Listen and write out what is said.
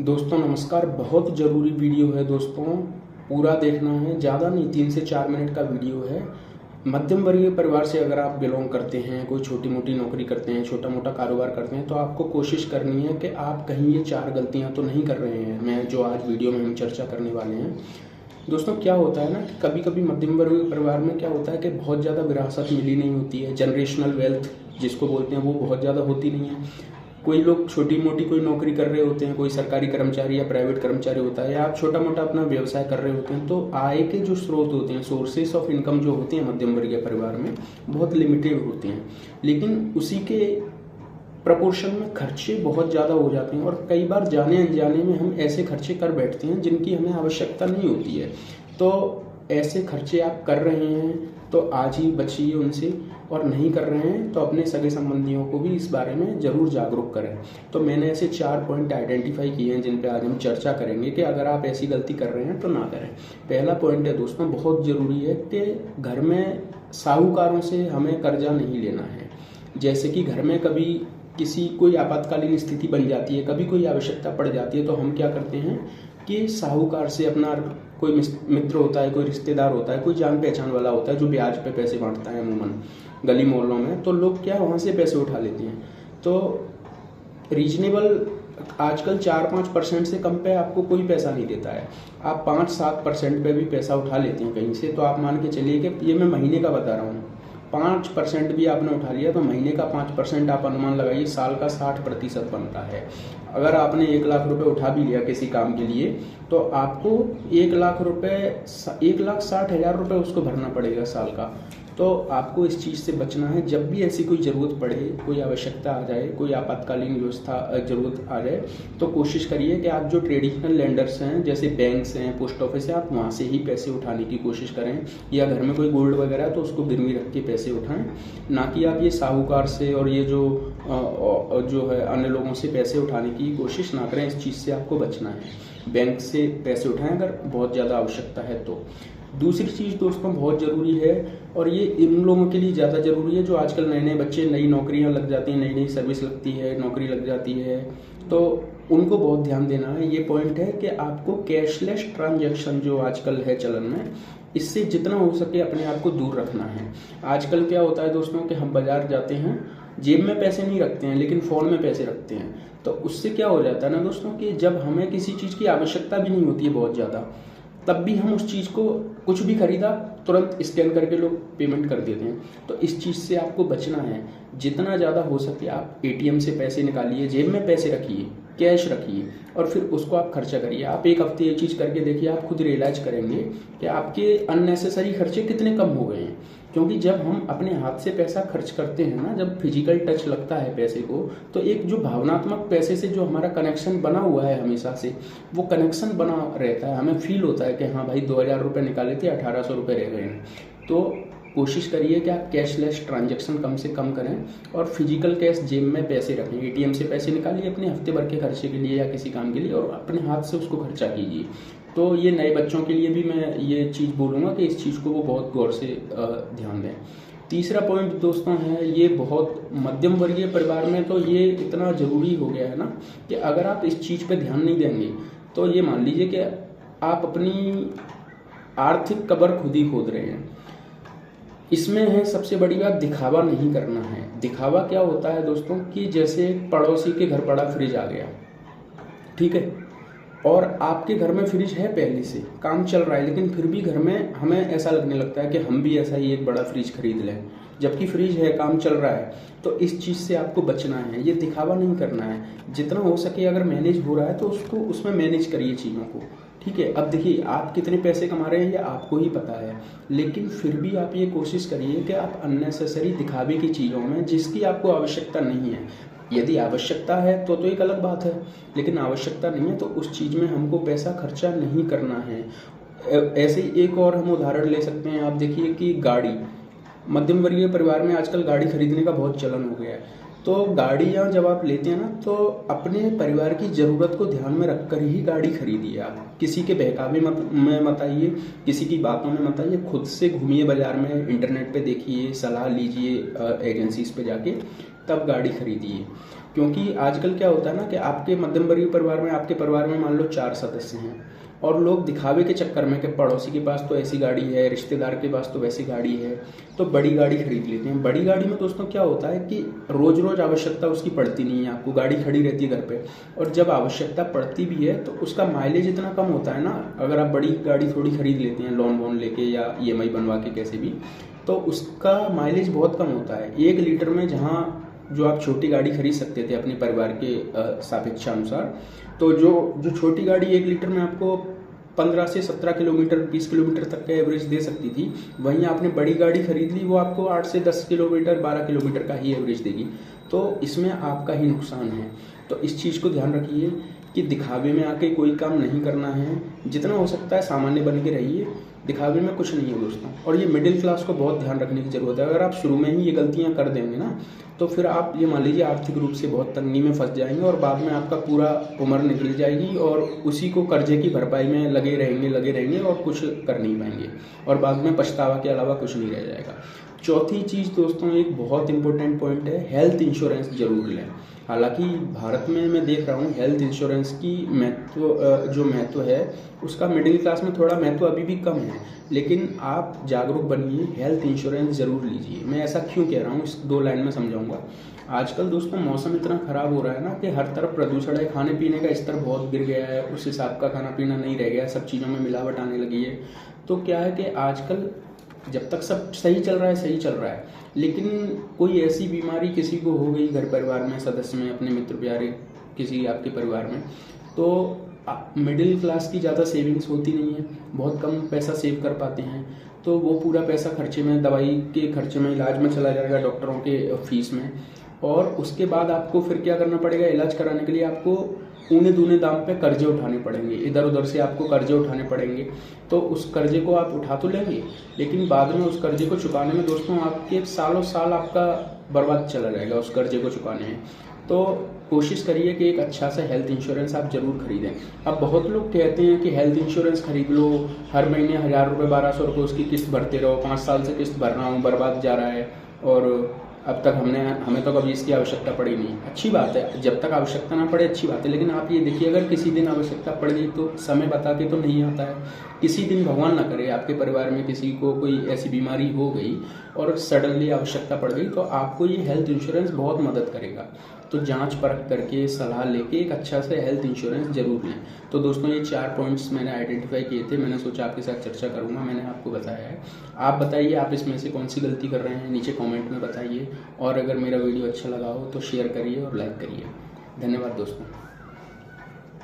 दोस्तों नमस्कार। बहुत ज़रूरी वीडियो है दोस्तों, पूरा देखना है। ज़्यादा नहीं, 3 से 4 मिनट का वीडियो है। मध्यम वर्गीय परिवार से अगर आप बिलोंग करते हैं, कोई छोटी मोटी नौकरी करते हैं, छोटा मोटा कारोबार करते हैं, तो आपको कोशिश करनी है कि आप कहीं ये 4 गलतियां तो नहीं कर रहे हैं मैं जो आज वीडियो में हम चर्चा करने वाले हैं। दोस्तों क्या होता है ना कि कभी कभी मध्यम वर्गीय परिवार में क्या होता है कि बहुत ज़्यादा विरासत मिली नहीं होती है, जनरेशनल वेल्थ जिसको बोलते हैं वो बहुत ज़्यादा होती नहीं है। कोई लोग छोटी मोटी कोई नौकरी कर रहे होते हैं, कोई सरकारी कर्मचारी या प्राइवेट कर्मचारी होता है, या आप छोटा मोटा अपना व्यवसाय कर रहे होते हैं, तो आय के जो स्रोत होते हैं, सोर्सेस ऑफ इनकम जो होते हैं मध्यम वर्गीय परिवार में बहुत लिमिटेड होते हैं। लेकिन उसी के प्रपोर्शन में खर्चे बहुत ज़्यादा हो जाते हैं और कई बार जाने अनजाने में हम ऐसे खर्चे कर बैठते हैं जिनकी हमें आवश्यकता नहीं होती है। तो ऐसे खर्चे आप कर रहे हैं तो आज ही बचिए उनसे, और नहीं कर रहे हैं तो अपने सगे संबंधियों को भी इस बारे में ज़रूर जागरूक करें। तो मैंने ऐसे 4 पॉइंट आइडेंटिफाई किए हैं जिन पे आज हम चर्चा करेंगे कि अगर आप ऐसी गलती कर रहे हैं तो ना करें। पहला पॉइंट है दोस्तों, बहुत ज़रूरी है कि घर में साहूकारों से हमें कर्जा नहीं लेना है। जैसे कि घर में कभी किसी कोई आपातकालीन स्थिति बन जाती है, कभी कोई आवश्यकता पड़ जाती है, तो हम क्या करते हैं कि साहूकार से अपना कोई मित्र होता है, कोई रिश्तेदार होता है, कोई जान पहचान वाला होता है जो ब्याज पे पैसे बांटता है अमूमन गली मोहल्लों में, तो लोग क्या वहाँ से पैसे उठा लेते हैं। तो रीजनेबल आजकल 4-5% से कम पे आपको कोई पैसा नहीं देता है। आप 5-7% पे भी पैसा उठा लेते हैं कहीं से, तो आप मान के चलिए कि ये मैं महीने का बता रहा हूँ, 5% भी आपने उठा लिया तो महीने का 5% आप अनुमान लगाइए, साल का 60% बनता है। अगर आपने 1 लाख रुपए उठा भी लिया किसी काम के लिए, तो आपको 1 लाख रुपए 1,60,000 रुपये उसको भरना पड़ेगा साल का। तो आपको इस चीज़ से बचना है। जब भी ऐसी कोई ज़रूरत पड़े, कोई आवश्यकता आ जाए, कोई आपातकालीन व्यवस्था ज़रूरत आ जाए, तो कोशिश करिए कि आप जो ट्रेडिशनल लेंडर्स हैं जैसे बैंक्स हैं, पोस्ट ऑफिस है, आप वहाँ से ही पैसे उठाने की कोशिश करें, या घर में कोई गोल्ड वगैरह है तो उसको गिरवी रख के पैसे उठाएं। ना कि आप ये साहूकार से और ये जो है अन्य लोगों से पैसे उठाने की कोशिश ना करें। इस चीज़ से आपको बचना है। बैंक से पैसे उठाएं अगर बहुत ज़्यादा आवश्यकता है तो। दूसरी चीज़ दोस्तों बहुत ज़रूरी है, और ये इन लोगों के लिए ज़्यादा ज़रूरी है जो आजकल नए नए बच्चे, नई नौकरियां लग जाती हैं, नई नई सर्विस लगती है, नौकरी लग जाती है, तो उनको बहुत ध्यान देना है। ये पॉइंट है कि आपको कैशलेस ट्रांजैक्शन जो आजकल है चलन में, इससे जितना हो सके अपने आप को दूर रखना है। आजकल क्या होता है दोस्तों कि हम बाजार जाते हैं, जेब में पैसे नहीं रखते हैं लेकिन फ़ोन में पैसे रखते हैं। तो उससे क्या हो जाता है ना दोस्तों कि जब हमें किसी चीज़ की आवश्यकता भी नहीं होती है बहुत ज़्यादा, तब भी हम उस चीज़ को, कुछ भी खरीदा तुरंत स्कैन करके लोग पेमेंट कर देते हैं। तो इस चीज़ से आपको बचना है। जितना ज़्यादा हो सके आप एटीएम से पैसे निकालिए, जेब में पैसे रखिए, कैश रखिए, और फिर उसको आप खर्चा करिए। आप 1 हफ्ते ये चीज़ करके देखिए, आप खुद रियलाइज करेंगे कि आपके अननेसेसरी खर्चे कितने कम हो गए हैं। क्योंकि जब हम अपने हाथ से पैसा खर्च करते हैं ना, जब फिजिकल टच लगता है पैसे को, तो एक जो भावनात्मक पैसे से जो हमारा कनेक्शन बना हुआ है हमेशा से, वो कनेक्शन बना रहता है। हमें फील होता है कि हाँ भाई 2,000 रुपये निकाले थे, 1,800 रुपये रह गए हैं। तो कोशिश करिए कि आप कैशलेस ट्रांजैक्शन कम से कम करें और फिजिकल कैश जेब में पैसे रखें। एटीएम से पैसे निकालिए अपने हफ्ते भर के खर्चे के लिए या किसी काम के लिए, और अपने हाथ से उसको खर्चा कीजिए। तो ये नए बच्चों के लिए भी मैं ये चीज़ बोलूँगा कि इस चीज़ को वो बहुत गौर से ध्यान दें। तीसरा पॉइंट दोस्तों है, ये बहुत मध्यम वर्गीय परिवार में तो ये इतना ज़रूरी हो गया है ना कि अगर आप इस चीज़ पे ध्यान नहीं देंगे तो ये मान लीजिए कि आप अपनी आर्थिक कब्र खुद ही खोद रहे हैं। इसमें है सबसे बड़ी बात, दिखावा नहीं करना है। दिखावा क्या होता है दोस्तों कि जैसे पड़ोसी के घर बड़ा फ्रिज आ गया, ठीक है, और आपके घर में फ्रिज है, पहले से काम चल रहा है, लेकिन फिर भी घर में हमें ऐसा लगने लगता है कि हम भी ऐसा ही एक बड़ा फ्रिज खरीद लें, जबकि फ्रिज है, काम चल रहा है। तो इस चीज़ से आपको बचना है, ये दिखावा नहीं करना है। जितना हो सके अगर मैनेज हो रहा है तो उसको उसमें मैनेज करिए चीज़ों को, ठीक है। अब देखिए आप कितने पैसे कमा रहे हैं ये आपको ही पता है, लेकिन फिर भी आप ये कोशिश करिए कि आप अननेसेसरी दिखावे की चीज़ों में, जिसकी आपको आवश्यकता नहीं है, यदि आवश्यकता है तो एक अलग बात है, लेकिन आवश्यकता नहीं है तो उस चीज़ में हमको पैसा खर्चा नहीं करना है। ऐसे ही एक और हम उदाहरण ले सकते हैं। आप देखिए कि गाड़ी, मध्यम वर्गीय परिवार में आजकल गाड़ी खरीदने का बहुत चलन हो गया है। तो गाड़ियाँ जब आप लेते हैं ना, तो अपने परिवार की ज़रूरत को ध्यान में रखकर ही गाड़ी खरीदिए। आप किसी के बहकावे में मत आइए, किसी की बातों में मत आइए। खुद से घूमिए बाज़ार में, इंटरनेट पे देखिए, सलाह लीजिए एजेंसीज पे जाके, तब गाड़ी खरीदिए। क्योंकि आजकल क्या होता है ना कि आपके मध्यम वर्गीय परिवार में, आपके परिवार में मान लो 4 सदस्य हैं और लोग दिखावे के चक्कर में कि पड़ोसी के पास तो ऐसी गाड़ी है, रिश्तेदार के पास तो वैसी गाड़ी है, तो बड़ी गाड़ी खरीद लेते हैं। बड़ी गाड़ी में दोस्तों क्या होता है कि रोज रोज आवश्यकता उसकी पड़ती नहीं है, आपको गाड़ी खड़ी रहती है घर पे, और जब आवश्यकता पड़ती भी है तो उसका माइलेज इतना कम होता है ना, अगर आप बड़ी गाड़ी थोड़ी खरीद लेते हैं लोन वोन लेके या EMI बनवा के कैसे भी, तो उसका माइलेज बहुत कम होता है। 1 लीटर में जहाँ जो आप छोटी गाड़ी खरीद सकते थे अपने परिवार के सापेक्षानुसार, तो जो छोटी गाड़ी 1 लीटर में आपको 15 से 17 किलोमीटर, 20 किलोमीटर तक का एवरेज दे सकती थी, वहीं आपने बड़ी गाड़ी खरीद ली, वो आपको 8 से 10 किलोमीटर, 12 किलोमीटर का ही एवरेज देगी। तो इसमें आपका ही नुकसान है। तो इस चीज़ को ध्यान रखिए कि दिखावे में आके कोई काम नहीं करना है, जितना हो सकता है सामान्य बन के रहिए, दिखावे में कुछ नहीं है दोस्तों। और ये मिडिल क्लास को बहुत ध्यान रखने की ज़रूरत है। अगर आप शुरू में ही ये गलतियाँ कर देंगे ना, तो फिर आप ये मान लीजिए आर्थिक रूप से बहुत तंगी में फंस जाएंगे और बाद में आपका पूरा उम्र निकल जाएगी और उसी को कर्जे की भरपाई में लगे रहेंगे और कुछ कर नहीं पाएंगे और बाद में पछतावा के अलावा कुछ नहीं रह जाएगा। चौथी चीज़ दोस्तों, एक बहुत इंपॉर्टेंट पॉइंट है, हेल्थ इंश्योरेंस जरूर लें। हालांकि भारत में मैं देख रहा हूँ हेल्थ इंश्योरेंस की जो महत्व है उसका मिडिल क्लास में थोड़ा महत्व अभी भी कम है, लेकिन आप जागरूक बनिए, हेल्थ इंश्योरेंस ज़रूर लीजिए। मैं ऐसा क्यों कह रहा हूँ इस 2 लाइन में समझाऊंगा। आजकल दोस्तों मौसम इतना ख़राब हो रहा है ना कि हर तरफ प्रदूषण है, खाने पीने का स्तर बहुत गिर गया है, उस हिसाब का खाना पीना नहीं रह गया, सब चीज़ों में मिलावट आने लगी है। तो क्या है कि आजकल जब तक सब सही चल रहा है, लेकिन कोई ऐसी बीमारी किसी को हो गई घर परिवार में, सदस्य में, अपने मित्र प्यारे किसी आपके परिवार में, तो मिडिल क्लास की ज़्यादा सेविंग्स होती नहीं है, बहुत कम पैसा सेव कर पाते हैं, तो वो पूरा पैसा खर्चे में, दवाई के खर्चे में, इलाज में चला जाएगा, डॉक्टरों के फीस में, और उसके बाद आपको फिर क्या करना पड़ेगा, इलाज कराने के लिए आपको ऊने दूने दाम पे कर्जे उठाने पड़ेंगे, इधर उधर से आपको कर्जे उठाने पड़ेंगे। तो उस कर्जे को आप उठा तो लेंगे, लेकिन बाद में उस कर्जे को चुकाने में दोस्तों आपके सालों साल आपका बर्बाद चला जाएगा उस कर्जे को चुकाने में। तो कोशिश करिए कि एक अच्छा सा हेल्थ इंश्योरेंस आप जरूर खरीदें। अब बहुत लोग कहते हैं कि हेल्थ इंश्योरेंस खरीद लो, हर महीने 1000 रुपये 1200 रुपये उसकी किस्त भरते रहो, 5 साल से किस्त भर रहा हूँ, बर्बाद जा रहा है और अब तक हमें तो कभी इसकी आवश्यकता पड़ी नहीं। अच्छी बात है, जब तक आवश्यकता ना पड़े अच्छी बात है, लेकिन आप ये देखिए अगर किसी दिन आवश्यकता पड़ गई तो समय बता के तो नहीं आता है। किसी दिन भगवान ना करे आपके परिवार में किसी को कोई ऐसी बीमारी हो गई और सडनली आवश्यकता पड़ गई, तो आपको ये हेल्थ इंश्योरेंस बहुत मदद करेगा। तो जांच परख करके सलाह लेके एक अच्छा सा हेल्थ इंश्योरेंस जरूर लें। तो दोस्तों ये 4 पॉइंट्स मैंने आइडेंटिफाई किए थे, मैंने सोचा आपके साथ चर्चा करूंगा, मैंने आपको बताया है। आप बताइए आप इसमें से कौन सी गलती कर रहे हैं, नीचे कमेंट में बताइए, और अगर मेरा वीडियो अच्छा लगा हो तो शेयर करिए और लाइक करिए। धन्यवाद दोस्तों।